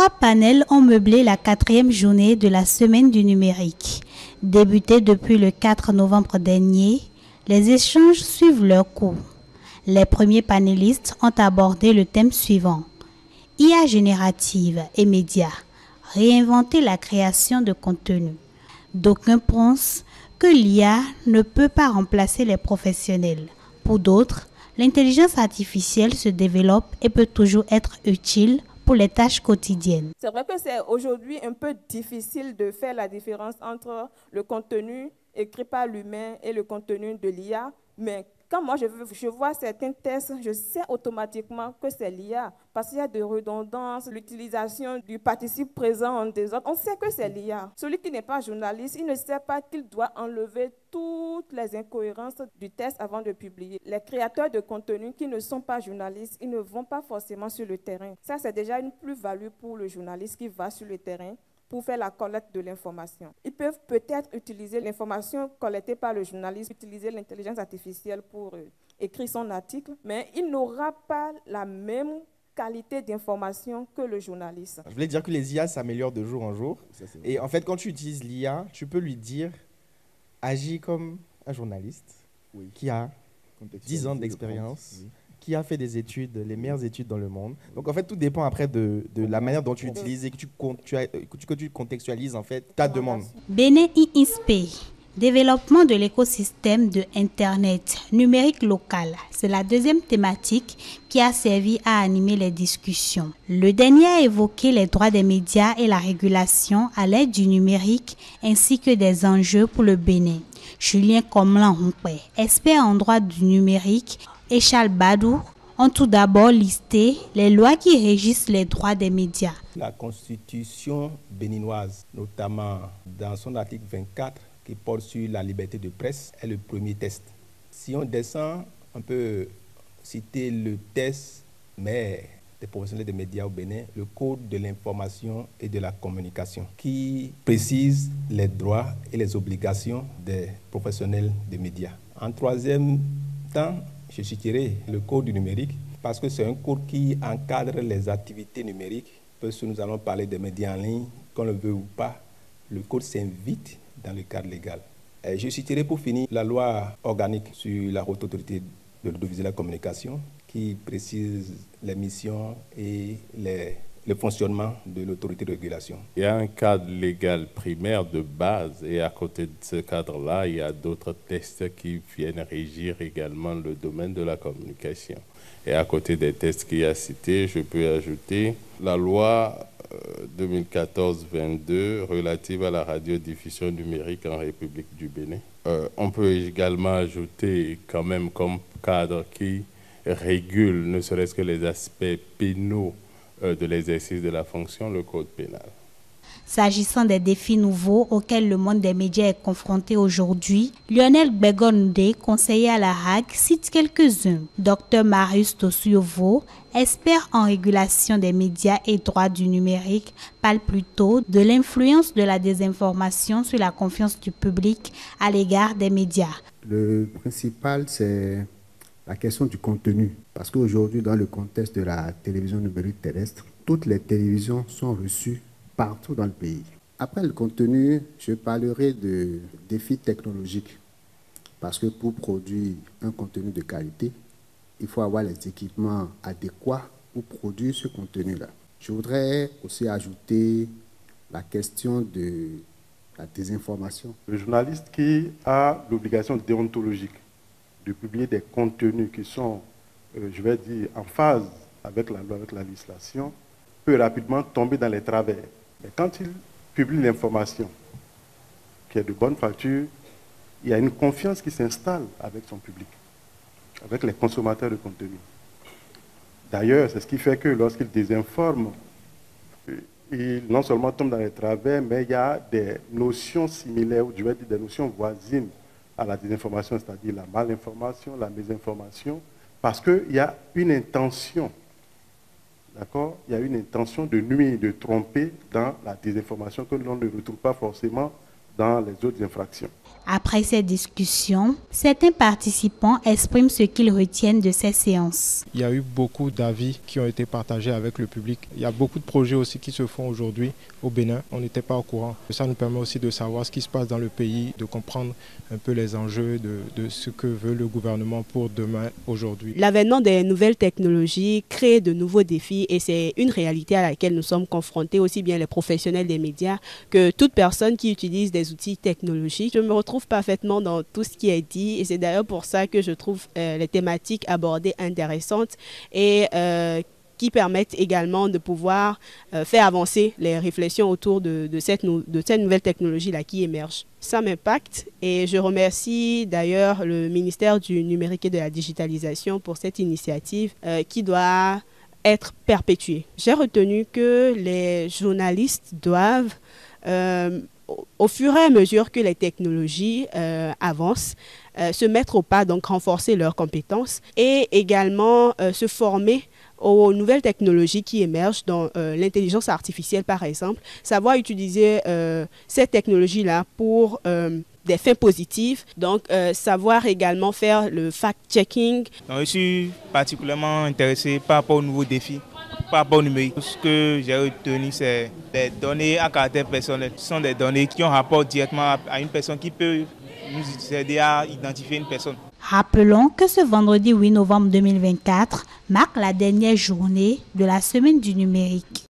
3 panels ont meublé la 4e journée de la Semaine du numérique. Débutée depuis le 4 novembre dernier, les échanges suivent leur cours. Les premiers panélistes ont abordé le thème suivant: IA générative et médias, réinventer la création de contenu. D'aucuns pensent que l'IA ne peut pas remplacer les professionnels. Pour d'autres, l'intelligence artificielle se développe et peut toujours être utile pour les tâches quotidiennes. C'est vrai que c'est aujourd'hui un peu difficile de faire la différence entre le contenu écrit par l'humain et le contenu de l'IA, mais quand moi je vois certains tests, je sais automatiquement que c'est l'IA, parce qu'il y a de redondance, l'utilisation du participe présent en désordre, on sait que c'est l'IA. Celui qui n'est pas journaliste, il ne sait pas qu'il doit enlever toutes les incohérences du test avant de publier. Les créateurs de contenu qui ne sont pas journalistes, ils ne vont pas forcément sur le terrain. Ça, c'est déjà une plus-value pour le journaliste qui va sur le terrain pour faire la collecte de l'information. Ils peuvent peut-être utiliser l'information collectée par le journaliste, utiliser l'intelligence artificielle pour écrire son article, mais il n'aura pas la même qualité d'information que le journaliste. Je voulais dire que les IA s'améliorent de jour en jour. Et en fait, quand tu utilises l'IA, tu peux lui dire « agis comme un journaliste qui a 10 ans d'expérience, qui a fait des études, les meilleures études dans le monde. » Donc en fait, tout dépend après de la manière dont tu utilises et que tu contextualises en fait ta demande. Bénin INSPE, développement de l'écosystème de Internet numérique local. C'est la 2e thématique qui a servi à animer les discussions. Le dernier a évoqué les droits des médias et la régulation à l'aide du numérique ainsi que des enjeux pour le Bénin. Julien Komlan-Humpé, expert en droit du numérique, et Charles Badou ont tout d'abord listé les lois qui régissent les droits des médias. La constitution béninoise, notamment dans son article 24, qui porte sur la liberté de presse, est le premier test. Si on descend, on peut citer le test, mais des professionnels des médias au Bénin, le Code de l'information et de la communication, qui précise les droits et les obligations des professionnels des médias. En 3e temps, je citerai le Code du numérique, parce que c'est un code qui encadre les activités numériques. Parce que nous allons parler des médias en ligne, qu'on le veut ou pas, le code s'invite dans le cadre légal. Et je citerai pour finir la loi organique sur la haute autorité de l'audiovisuel et la communication, qui précise les missions et le fonctionnement de l'autorité de régulation. Il y a un cadre légal primaire de base et à côté de ce cadre-là, il y a d'autres textes qui viennent régir également le domaine de la communication. Et à côté des textes qu'il y a cités, je peux ajouter la loi 2014-22 relative à la radiodiffusion numérique en République du Bénin. On peut également ajouter quand même comme cadre qui régule ne serait-ce que les aspects pénaux de l'exercice de la fonction, le code pénal. S'agissant des défis nouveaux auxquels le monde des médias est confronté aujourd'hui, Lionel Begonde, conseiller à la Hague, cite quelques-uns. Dr Marius Tosuyovo, expert en régulation des médias et droits du numérique, parle plutôt de l'influence de la désinformation sur la confiance du public à l'égard des médias. Le principal, c'est la question du contenu. Parce qu'aujourd'hui, dans le contexte de la télévision numérique terrestre, toutes les télévisions sont reçues partout dans le pays. Après le contenu, je parlerai de défis technologiques. Parce que pour produire un contenu de qualité, il faut avoir les équipements adéquats pour produire ce contenu-là. Je voudrais aussi ajouter la question de la désinformation. Le journaliste qui a l'obligation déontologique de publier des contenus qui sont, je vais dire, en phase avec la loi, avec la législation, peut rapidement tomber dans les travers. Mais quand il publie l'information qui est de bonne facture, il y a une confiance qui s'installe avec son public, avec les consommateurs de contenu. D'ailleurs, c'est ce qui fait que lorsqu'il désinforme, il non seulement tombe dans les travers, mais il y a des notions similaires, ou je vais dire des notions voisines à la désinformation, c'est-à-dire la malinformation, la mésinformation, parce qu'il y a une intention. D'accord? Il y a une intention de nuire, de tromper dans la désinformation que l'on ne retrouve pas forcément dans les autres infractions. Après ces discussions, certains participants expriment ce qu'ils retiennent de ces séances. Il y a eu beaucoup d'avis qui ont été partagés avec le public. Il y a beaucoup de projets aussi qui se font aujourd'hui au Bénin. On n'était pas au courant. Ça nous permet aussi de savoir ce qui se passe dans le pays, de comprendre un peu les enjeux de ce que veut le gouvernement pour demain, aujourd'hui. L'avènement des nouvelles technologies crée de nouveaux défis et c'est une réalité à laquelle nous sommes confrontés, aussi bien les professionnels des médias que toute personne qui utilise des outils technologiques. Je me retrouve parfaitement dans tout ce qui est dit et c'est d'ailleurs pour ça que je trouve les thématiques abordées intéressantes et qui permettent également de pouvoir faire avancer les réflexions autour de cette nouvelle technologie-là qui émerge. Ça m'impacte et je remercie d'ailleurs le ministère du numérique et de la digitalisation pour cette initiative qui doit être perpétuée. J'ai retenu que les journalistes doivent au fur et à mesure que les technologies avancent, se mettre au pas, donc renforcer leurs compétences et également se former aux nouvelles technologies qui émergent dans l'intelligence artificielle par exemple, savoir utiliser cette technologie-là pour des fins positives, donc savoir également faire le fact-checking. Je suis particulièrement intéressé par rapport aux nouveaux défis. Par rapport au numérique, ce que j'ai retenu, c'est des données à caractère personnel. Ce sont des données qui ont rapport directement à une personne qui peut nous aider à identifier une personne. Rappelons que ce vendredi 8 novembre 2024 marque la dernière journée de la semaine du numérique.